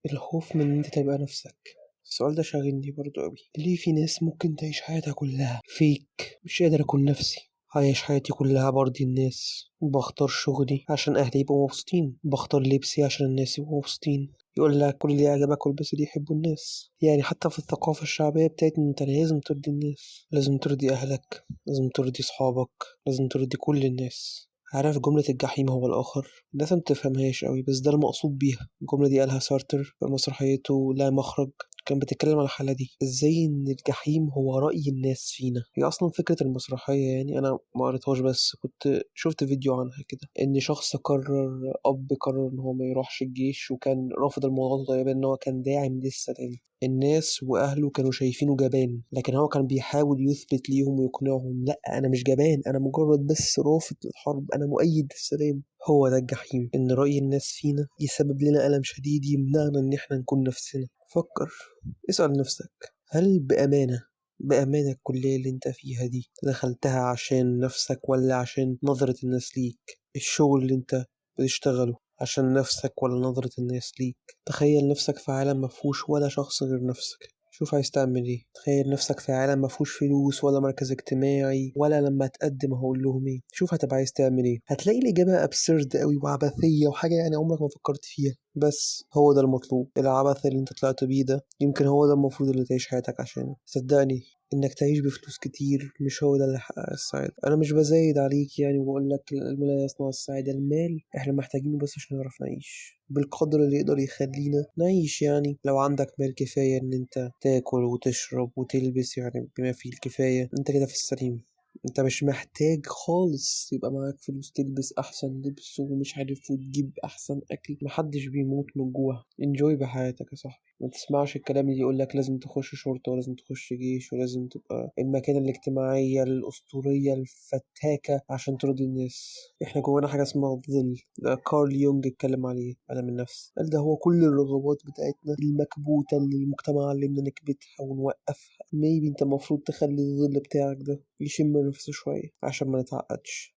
الخوف من إن أنت تبقى نفسك. السؤال ده شاغلني برضه أوي، ليه في ناس ممكن تعيش حياتها كلها فيك، مش قادر أكون نفسي. عايش حياتي كلها برضي الناس، بختار شغلي عشان أهلي يبقوا مبسوطين، بختار لبسي عشان الناس يبقوا مبسوطين. يقول لك كل اللي يعجبك والبس اللي يحبوا الناس. يعني حتى في الثقافة الشعبية بتاعتنا انت لازم ترضي الناس، لازم ترضي أهلك، لازم ترضي صحابك، لازم ترضي كل الناس. عارف جملة الجحيم هو الآخر؟ الناس ما بتفهمهاش قوي، بس ده المقصود بيها. الجملة دي قالها سارتر في مسرحيته لا مخرج، كان بتتكلم عن الحالة دي، ازاي ان الجحيم هو رأي الناس فينا. هي اصلا فكرة المسرحية، يعني انا ما قريتهاش بس كنت شفت فيديو عنها كده، ان شخص اب قرر ان هو ما يروحش الجيش، وكان رافض الموضوع ده تقريبا، ان هو كان داعم للسلام. الناس واهله كانوا شايفينه جبان، لكن هو كان بيحاول يثبت ليهم ويقنعهم لا انا مش جبان، انا مجرد بس رافض للحرب، انا مؤيد للسلام. هو ده الجحيم، ان رأي الناس فينا يسبب لنا ألم شديد يمنعنا ان احنا نكون نفسنا. فكر، اسأل نفسك، هل بأمانة الكلية اللي انت فيها دي دخلتها عشان نفسك ولا عشان نظرة الناس ليك؟ الشغل اللي انت بتشتغله عشان نفسك ولا نظرة الناس ليك؟ تخيل نفسك في عالم مفهوش ولا شخص غير نفسك، شوف عايز تعمل ايه. تخيل نفسك في عالم مفهوش فلوس ولا مركز اجتماعي ولا لما تقدم هقول لهم ايه. شوف هتبقى عايز تعمل ايه. هتلاقي الإجابة أبسرد قوي وعبثية وحاجة يعني عمرك ما فكرت فيها، بس هو ده المطلوب. العبث اللي انت طلعت بيه ده يمكن هو ده المفروض اللي تعيش حياتك عشانه. صدقني، انك تعيش بفلوس كتير مش هو ده اللي يحقق السعادة. انا مش بزايد عليك يعني وبقول لك المال لا يصنع السعادة، المال احنا محتاجينه بس عشان نعرف نعيش بالقدر اللي يقدر يخلينا نعيش. يعني لو عندك مال كفاية ان انت تاكل وتشرب وتلبس، يعني بما فيه الكفاية، انت كده في السليم. انت مش محتاج خالص يبقى معاك فلوس تلبس احسن لبس ومش عارف وتجيب احسن اكل. محدش بيموت من الجوع. انجوي بحياتك يا صاحبي، ما تسمعش الكلام اللي يقولك لازم تخش شرطة ولازم تخش جيش ولازم تبقى المكانة الاجتماعية الأسطورية الفتاكة عشان ترضي الناس. احنا جوانا حاجة اسمها الظل، ده كارل يونج اتكلم عليه، علم النفس. قال ده هو كل الرغبات بتاعتنا المكبوتة اللي المجتمع علمنا نكبتها ونوقفها. ميبي انت المفروض تخلي الظل بتاعك ده يشم نفسه شوية عشان ما نتعقدش.